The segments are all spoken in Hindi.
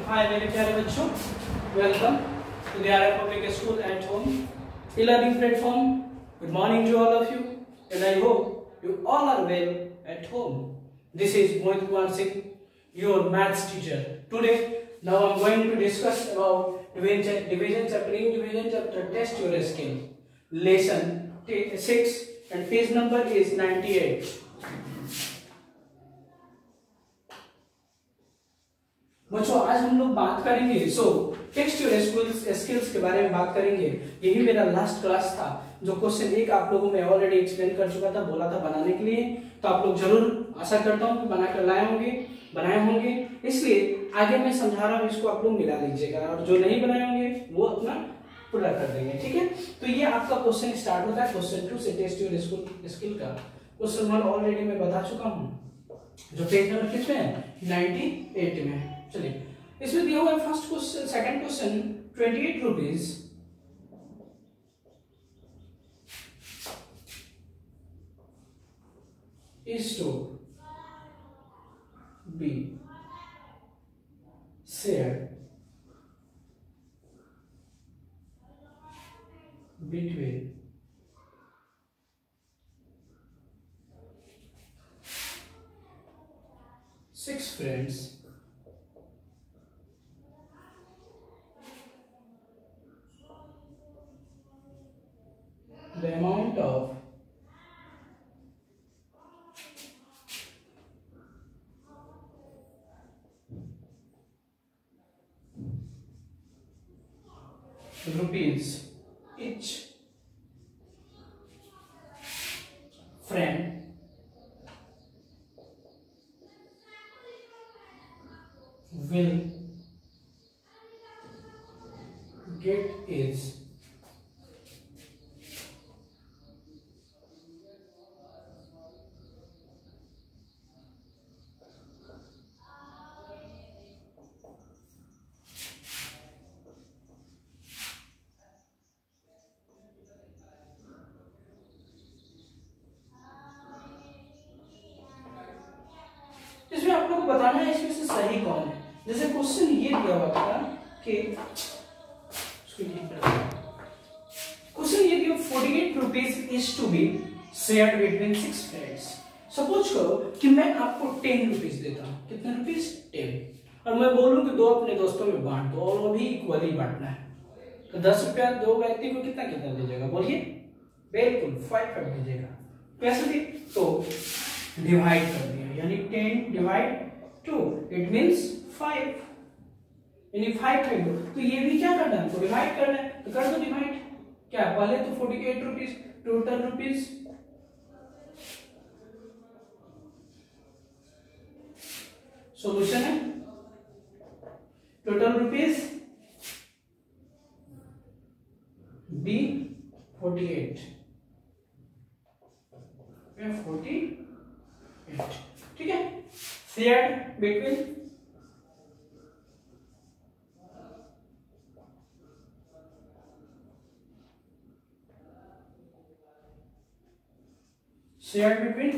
हाय मेरे प्यारे बच्चों, welcome to the RR public school at home e-learning platform. Good morning to all of you, and I hope you all are well at home. This is Mohit Kumar Singh, your maths teacher. Today, now I'm going to discuss about division chapter, test your skill, lesson 6, and page number is 98. बच्चों आज हम लोग बात करेंगे टेक्स्ट योर स्किल्स के बारे में बात करेंगे। यही मेरा लास्ट क्लास था जो क्वेश्चन 1 आप लोगों में ऑलरेडी एक्सप्लेन कर चुका था, बोला था बनाने के लिए। तो आप लोग जरूर आशा करता हूँ कि बनाकर बनाए होंगे। इसलिए आगे मैं समझा रहा हूँ, इसको आप लोग मिला लीजिएगा और जो नहीं बनाए होंगे वो अपना पूरा कर देंगे, ठीक है। तो ये आपका क्वेश्चन स्टार्ट होता है क्वेश्चन 2 से टेस्ट योर स्किल का। क्वेश्चन 1 ऑलरेडी मैं बता चुका हूँ, जो पेज नंबर किस में है 98 में है। चलिए इसमें दिया हुआ है first question, second question 28 rupees is to be shared between 6 friends the amount of rupees each friend will get is इसमें आप लोगों को बताना है इसमें से सही कौन है। जैसे क्वेश्चन ये दिया हुआ था कि क्वेश्चन ये दिया 48 rupees is to be shared between 6 friends. Suppose करो कि मैं आपको 10 रुपीज देता हूँ, कितने रुपीज 10, और मैं बोलूं कि 2 अपने दोस्तों में बांट दो और वो भी इक्वली बांटना है। तो 10 रुपया 2 व्यक्ति को कितना कितना दीजिएगा बोलिए, बिल्कुल 5 दीजिएगा। कैसे दी तो डिवाइड कर दिया, यानी 10 डिवाइड 2 इट मींस 5, यानी 5 है। तो ये भी क्या करना है, तो डिवाइड करना है, तो कर दो डिवाइड। क्या पहले तो 48 रुपीज टोटल रुपीज सॉल्यूशन है, टोटल रुपीज बी 48 ठीक है। Shared between shared between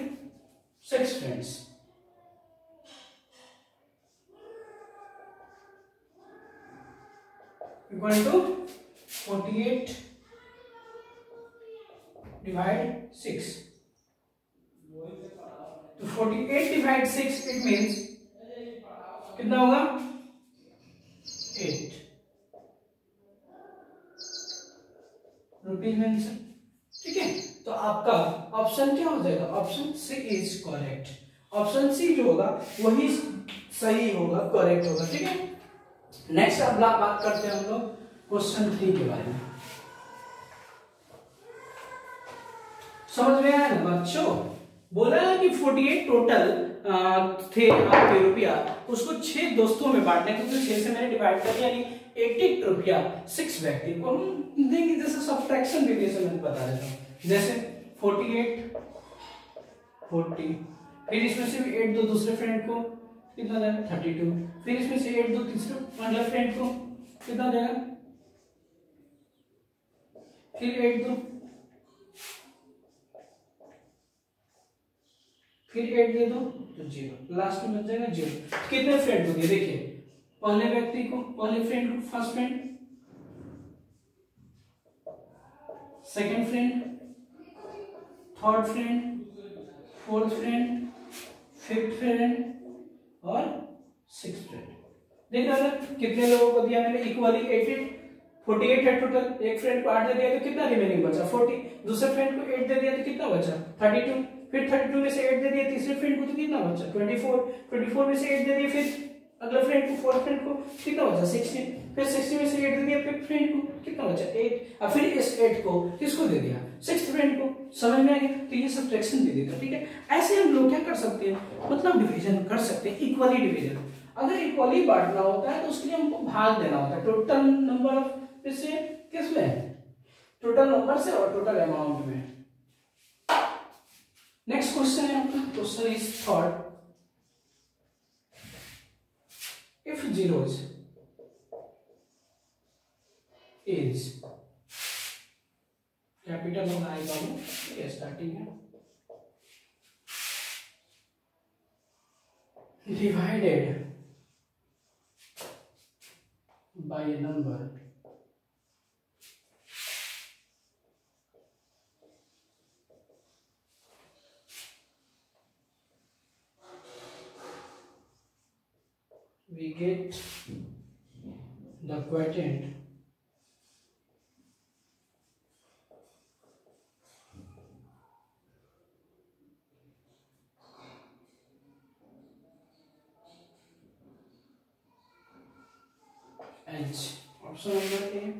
6 friends equal to 48 divide 6। तो 48 डिवाइड 6 इट मींस कितना होगा 8 रुपीज में आंसर, ठीक है। तो आपका ऑप्शन क्या हो जाएगा, option C is correct. Option C जो होगा वही सही होगा, करेक्ट होगा, ठीक है। नेक्स्ट अब बात करते हैं हम लोग क्वेश्चन 3 के बारे में। समझ में आया ना बच्चों, बोला ना कि 48 टोटल थे आपके रुपया, उसको 6 दोस्तों में बांटने को, तो 6 से मैंने डिवाइड कर दिया, यानी 80 रुपया 6 व्यक्ति को हम देंगे। जैसे सब्ट्रैक्शन भी जैसे मैं बता देता हूँ, जैसे 48 40, फिर इसमें से 8 दो दूसरे फ्रेंड को कितना देगा 32, फिर इसमें से 8 दो तीसरे मतलब फ्रेंड को कितना देगा, फिर 8 दो, फिर 8 दे दो तो 0, लास्ट में बच जाएगा 0। कितने फ्रेंड हो गए देखिए पहले व्यक्ति को, पहले फ्रेंड को first friend, second friend, third friend, fourth friend, fifth friend और सिक्स्थ फ्रेंड। देख रहे हैं कितने लोगों को दिया मैंने इक्वली 48 है टोटल। एक फ्रेंड को 8 दे दिया तो कितना रिमेनिंग बचा 40, दूसरे फ्रेंड को 8 दे दिया तो कितना बचा 32, फिर 32 में से 8 दे दिया तीसरे फ्रेंड को तो कितना बचा 24 में से 8 दे दिया फिर अगले फ्रेंड को, फोर्थ फ्रेंड को कितना बचा 16, फिर 16 में से 8 दे दिया फिफ्थ फ्रेंड को कितना बचा 8, और फिर इस 8 को किसको दे दिया सिक्स्थ फ्रेंड को। समझ में आ गया? तो ये सब्ट्रैक्शन दे देगा। ठीक है, ऐसे हम लोग क्या कर सकते हैं, मतलब डिवीजन कर सकते हैं, इक्वली डिवीजन। अगर इक्वली बांटना होता है तो उसके लिए हमको भाग देना होता है टोटल नंबर ऑफ से, किसमें, टोटल नंबर से और टोटल अमाउंट में। नेक्स्ट क्वेश्चन है आपका, question is third, if zeros is capital होगा आई बाबू, ठीक है स्टार्टिंग है, divided by a number we get the quotient H. Option number A.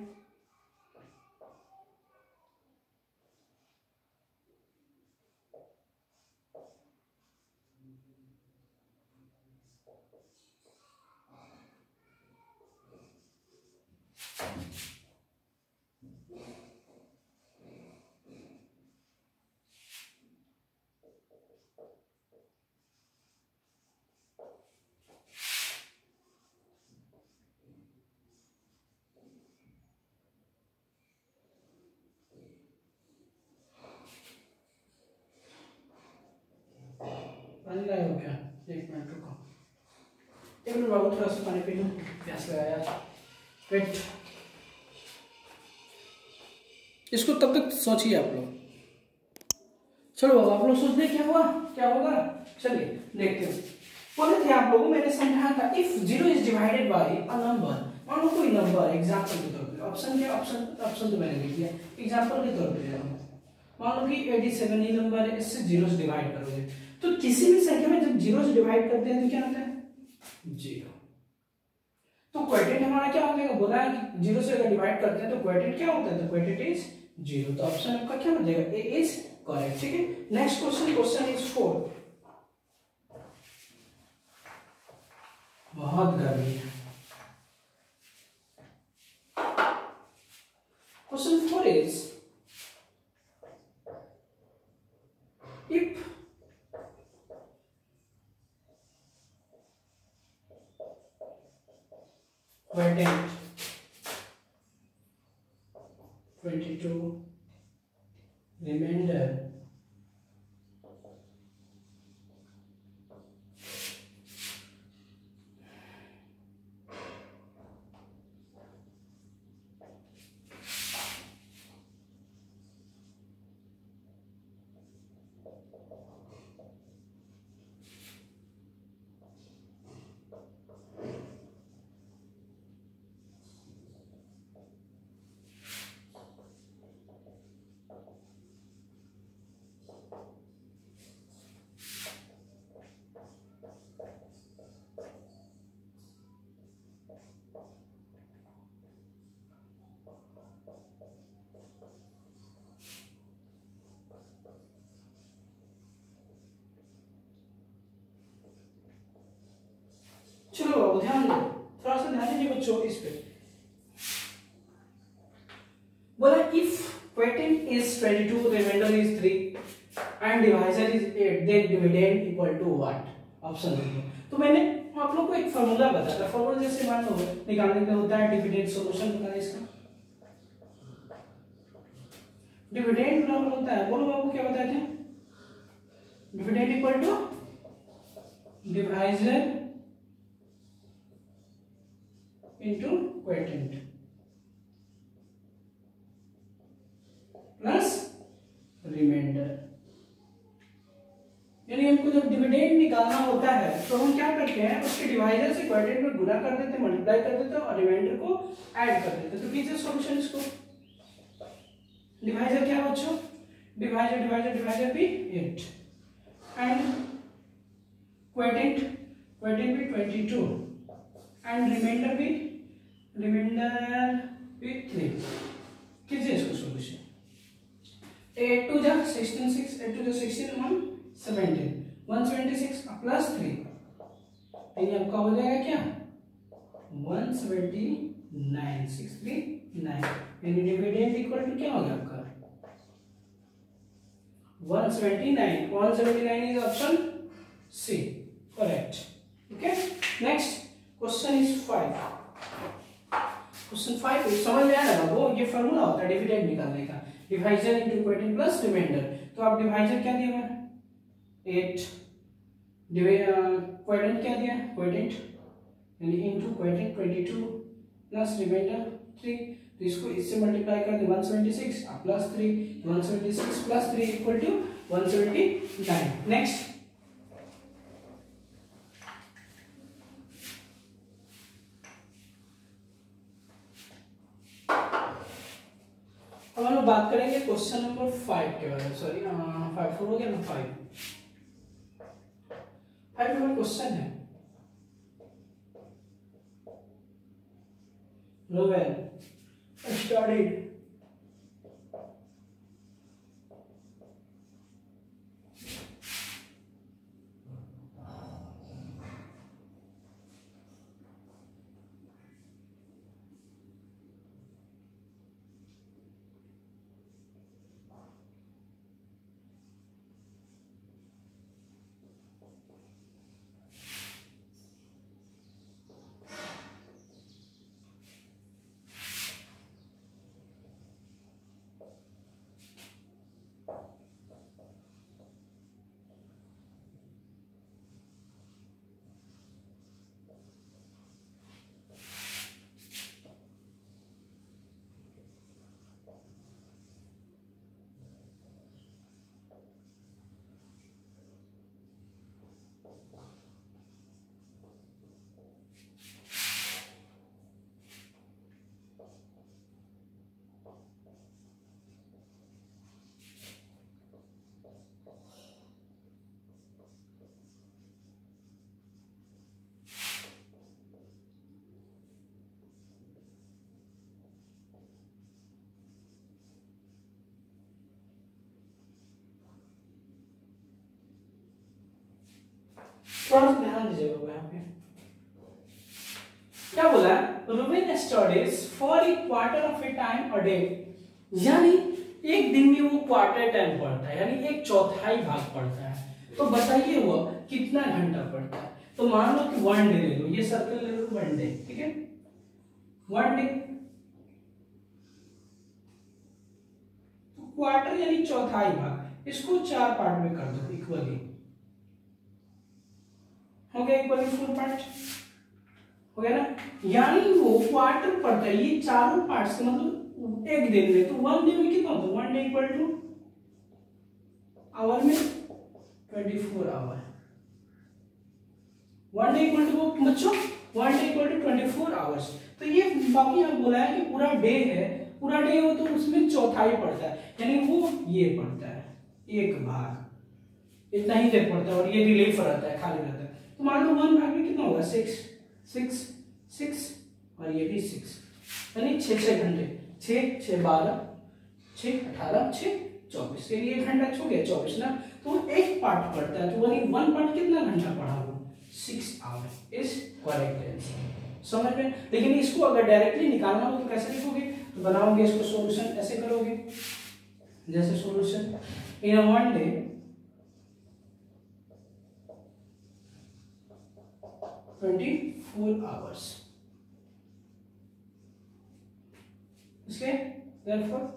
पानी लाए हो क्या? एक मिनट रुको, एक मिनट बाबू, थोड़ा सा पानी पी लूं, प्यास लगाया। वेट, इसको तब तक सोचिए आप लोग। चलो बाबू आप लोग सोच रहे क्या हुआ, क्या होगा, चलिए देखते हैं। बोले थे आप लोगों, मैंने समझाया था if zero is divided by a number, मान लो कोई नंबर एग्जांपल के तौर पे, ऑप्शन क्या, ऑप्शन तो मैंने लिख दिया, एग्जांपल के तौर पे मान लो कि 87 ही नंबर है, इससे जीरो से डिवाइड करोगे तो किसी भी संख्या में जब जीरो से डिवाइड करते हैं तो क्या होता है जीरो। तो क्वोटिएंट हमारा क्या हो जाएगा, बोला है कि जीरो से अगर डिवाइड करते हैं तो क्वोटिएंट क्या होता है, तो क्वोटिएंट इज जीरो। तो ऑप्शन आपका क्या हो जाएगा, ए इज करेक्ट। ठीक है, नेक्स्ट क्वेश्चन, क्वेश्चन इज 4। बहुत गर्मी है। Question 4 is if quotient 22 remainder चलो ध्यान दो, थोड़ा सा ध्यान दीजिए बच्चों इस पे। बोला if quotient is 22, reminder is 3 and divisor is 8, then dividend equal to what, option देखो। तो मैंने आप लोग को एक फार्मूला बताया था, फार्मूला जैसे मान लो निकालने का होता है डिविडेंड सॉल्यूशन बताना इसका, डिविडेंड नॉर्मल होता है, बोलो बाबू क्या बताए थे, dividend equal to divisor into quotient plus reminder. यानी हमको जब डिविडेंड निकालना होता है तो हम क्या करते हैं, उसके डिवाइजर से क्वोटिएंट में गुना कर देते हैं, मल्टीप्लाई कर देते हैं और रिमाइंडर को ऐड कर देते हैं। तो कीजिए सॉल्यूशन इसको। डिवाइजर क्या बच्चों, डिवाइजर डिवाइजर डिवाइजर भी 8 एंड क्वोटिएंट भी 22 एंड रिमाइंडर भी 3। कीजिए इसको सॉल्यूशन। 8 2 जा 16 6 8 2 जा 16 1 17 176 प्लस 3 यानी आपका हो जाएगा क्या 179 639 यानी डिविडेंड इक्वल टू क्या हो गया आपका 179। 179 is option C correct. Okay next question is 5। Question 5 समझ में आया ना, वो ये फार्मूला होता है डिविडेंड निकालने का, divisor into quotient plus reminder. तो आप डिवाइजर क्या दिया है 8, क्वोटिएंट क्या दिया क्वोटिएंट यानी इनटू क्वोटिएंट 22 प्लस रिमाइंडर 3। तो इसको इससे मल्टीप्लाई कर दे 176 plus 3 176 plus 3 equal to 179। Next अब हम लोग बात करेंगे क्वेश्चन नंबर 5 के बारे में। सॉरी 5 हो गया ना 5 नंबर क्वेश्चन है Reuven studied थोड़ा सा ध्यान दीजिएगा यहाँ पे क्या बोला Ruben studies for a quarter of a time a day, यानी एक दिन में वो क्वार्टर टाइम पढ़ता है यानी एक चौथाई भाग पढ़ता है। तो बताइए वो कितना घंटा पढ़ता है। तो मान लो कि 1 डे ले लो, ये सर्कल ले लो 1 डे, ठीक है 1 डे। तो क्वार्टर यानी चौथाई भाग, इसको 4 पार्ट में कर दो इक्वली, हो गया इक्वली 4 पार्ट हो गया ना। यानी वो क्वार्टर पढ़ता है ये चारों पार्ट से, मतलब एक दिन में। तो 1 डे में कितना होता है 1 डे इक्वल टू आवर में 24 आवर। 1 डे इक्वल टू बच्चों 1 डे इक्वल टू 24 आवर्स। तो ये बाकी यहाँ बोला है कि पूरा डे है, पूरा डे हो तो उसमें चौथाई पड़ता है, यानी वो ये पड़ता है एक भाग, इतना ही देर पड़ता है और ये रिलीफ रहता है, खाली रहता है। तो मान लो 1 भाग में कितना होगा 6 6 6 और ये भी 6, यानी 6 घंटे, 6 6 12 6 18 6 24 के लिए घंटा छू गया 24 ना। तो एक पार्ट पढ़ता है, तो वही 1 पार्ट कितना घंटा पढ़ा वो 6 आवर इज करेक्ट आंसर। समझ में। लेकिन इसको अगर डायरेक्टली निकालना हो तो कैसे लिखोगे, तो बनाओगे इसको सॉल्यूशन ऐसे करोगे, जैसे सॉल्यूशन इन 1 डे 24 आवर्स, इसलिए therefore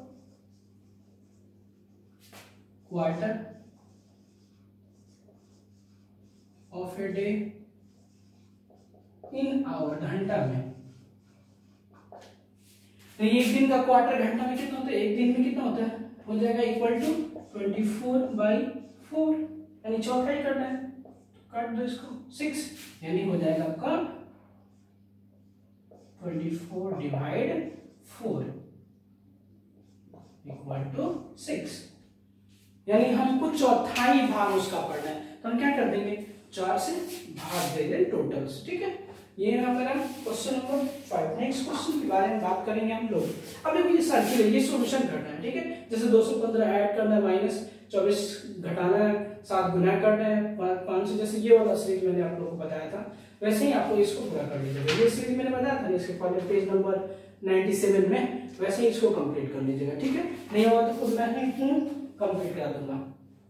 quarter of a day in hour, घंटा में नहीं, एक दिन का क्वार्टर घंटा में कितना होता है, एक दिन में कितना होता है, हो जाएगा इक्वल टू 24/4, यानी चौथाई करना है, काट दो इसको 6, यानी हो जाएगा आपका 24/4 इक्वल टू 6, यानी हमको चौथाई भाग उसका पढ़ना है, तो हम क्या कर देंगे, 4 से भाग दे दें टोटल्स, ठीक है। ये है हमारा क्वेश्चन नंबर 5। नेक्स्ट क्वेश्चन के बारे में बात करेंगे हम लोग। अब देखो ये सर्किल है, ये सॉल्यूशन करना है, ठीक है। जैसे 215 ऐड करना है, -24 घटाना है, 7 गुना करना है 500, जैसे ये वाला सीरीज मैंने आप लोगों को बताया था, वैसे ही आपको इसको पूरा कर लीजिएगा। ये सीरीज मैंने बताया था इसके पहले पेज नंबर 97 में, वैसे ही इसको कंप्लीट कर लीजिएगा, ठीक है। नहीं होगा तो खुद मैं कंप्लीट करा दूंगा,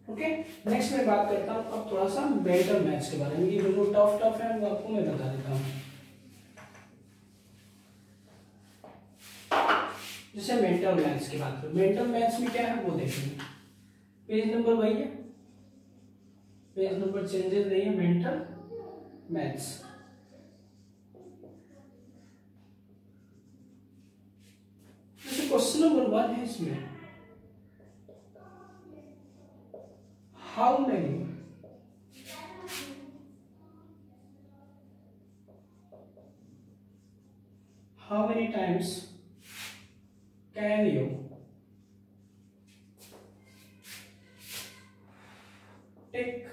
ओके। नेक्स्ट मैं बात करता हूँ अब थोड़ा सा मेंटल मैथ्स के बारे में। ये जो टफ है वो आपको मैं बता देता हूँ। जैसे मेंटल मैथ्स की बात करें, मेंटल मैथ्स में क्या है वो देखेंगे। पेज नंबर वही है, पेज नंबर चेंजेस नहीं है। मेंटल मैथ्स जैसे क्वेश्चन नंबर 1 है इसमें, how many times can you take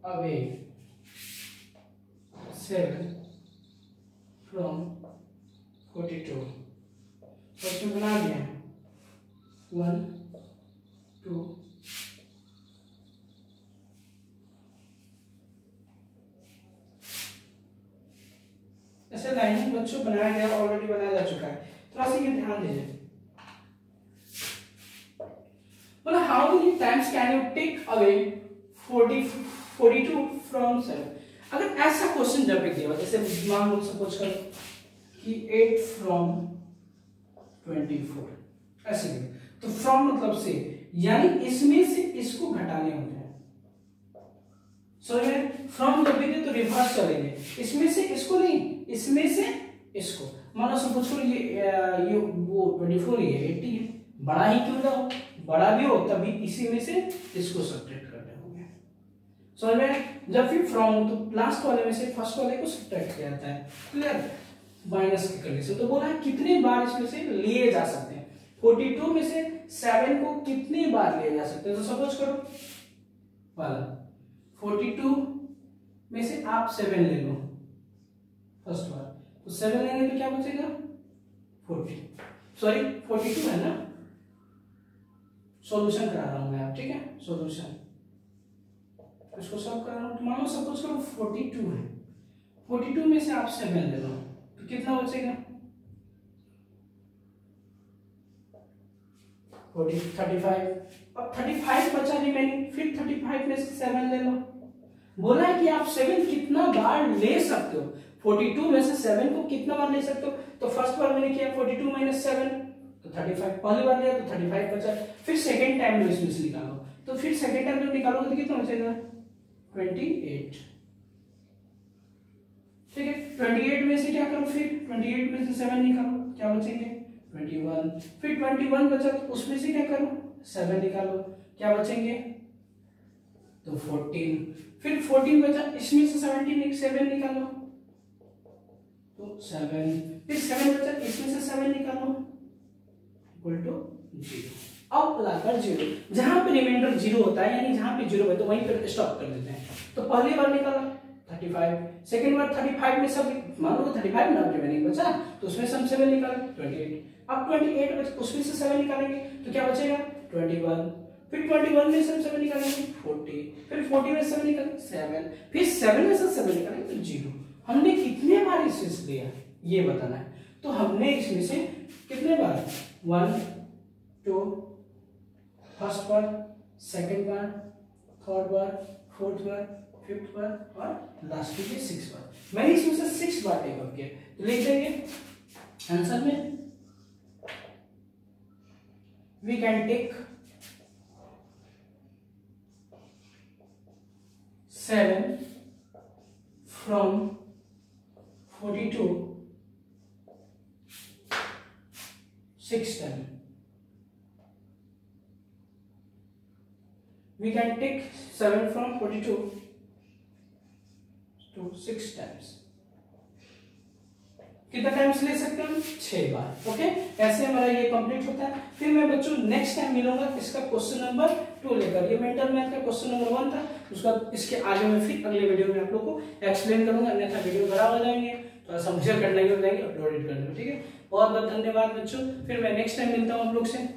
away 7 from 42? तो इसमें बना दिया 1 2 ऐसे लाइनिंग बच्चों बनाया गया, ऑलरेडी बनाया जा चुका है, थोड़ा सा ये ध्यान दीजिए। मतलब how many times can you take away 42 from 7? अगर ऐसा क्वेश्चन जब भी दिया, जैसे मान लो सपोज करो कि 8 फ्रॉम 24 ऐसे, तो फ्रॉम मतलब से, यानी इसमें से इसको घटाने होते हैं। फ्रॉम जब भी दे तो रिवर्स चलेंगे, इसमें से इसको नहीं, इसमें से इसको। मान लो सपोज करो ये वो 24 ये 80 है, बड़ा ही क्यों ना हो, बड़ा भी हो तभी इसी में से इसको सब्ट्रैक्ट करने होंगे। समझ में? जब भी फ्रॉम तो लास्ट वाले में से फर्स्ट वाले को सब्ट्रैक्ट किया जाता है, क्लियर? माइनस की कंडीशन। तो बोला है कितने बार इसमें से लिए जा सकते हैं, 42 में से 7 को कितनी बार लिए जा सकते हैं। तो सपोज करो वाला 42 में से आप 7 ले लो फर्स्ट बार, तो 7 लेने पे क्या बचेगा 42 है ना। सॉल्यूशन करा रहा हूं मैं, आप ठीक है, सॉल्यूशन इसको सॉल्व करा रहा हूं। तो मानो सपोज करो 42 है, 42 में से आप 7 ले लो तो कितना बचेगा 35। अब 35 बचा रिमेनिंग, फिर 35 में से 7 ले लो। बोला है कि आप 7 कितना बार ले सकते हो, 42 में से 7 को कितना बार ले सकते हो। तो फर्स्ट बार मैंने किया 42 माइनस 7 तो 35, पहली बार लिया तो 35 बचा। फिर सेकंड टाइम में इसमें से निकालो, तो फिर सेकंड टाइम जब निकालोगे तो कितना बचेगा 28, ठीक है। 28 में से क्या करो, फिर 28 में से 7 निकालो, क्या बचेंगे 21। फिर 21 बचा तो उसमें से क्या करो 7 निकालो, क्या बचेंगे तो 14। फिर 14 बचा, इसमें से 7 निकालो तो 7। फिर 7 बचा, इसमें से 7 निकालो इक्वल टू 0। अब लगाकर 0, जहां पे रिमाइंडर 0 होता है यानी जहां पे 0 है तो वहीं पर स्टॉप कर देते हैं। तो पहली बार निकाला 35, सेकंड बार 35 में सब मान लो 35 ना रिमेनिंग बचा तो उसमें से हम 7 निकालें 28। अब 28 बचा, उसमें से 7 निकालेंगे तो क्या बचेगा 21। फिर 21 में से 7 निकालेंगे 40, फिर 40 में से 7 निकालेंगे 7, फिर 7 में से 7 निकालेंगे तो 0। हमने कितने बार इससे लिया ये बताना है। तो हमने इसमें से कितने बार 1 2 फर्स्ट बार, सेकंड बार, थर्ड बार, फोर्थ बार, फिफ्थ बार और लास्ट में 6 बार। मैंने इसमें से 6 बार टेक अप किया, तो लिख देंगे आंसर में we can take 7 from 42 6 time. We can take 7 from 42 to 6 times। कितना टाइम्स ले सकते हैं हम? 6 बार। ओके, ऐसे हमारा ये कंप्लीट होता है। फिर मैं बच्चों नेक्स्ट टाइम मिलूंगा इसका क्वेश्चन नंबर 2 लेकर। ये मेंटल मैथ का क्वेश्चन नंबर 1 था, उसका इसके आगे मैं फिर अगले वीडियो में आप लोग को एक्सप्लेन करूंगा, अन्यथा वीडियो खराब हो जाएंगे, थोड़ा सा मुझे करना ही हो जाएंगे, अपलोडेड कर दूंगा। ठीक है, बहुत बहुत धन्यवाद बच्चों। फिर मैं नेक्स्ट टाइम मिलता हूँ आप लोग से।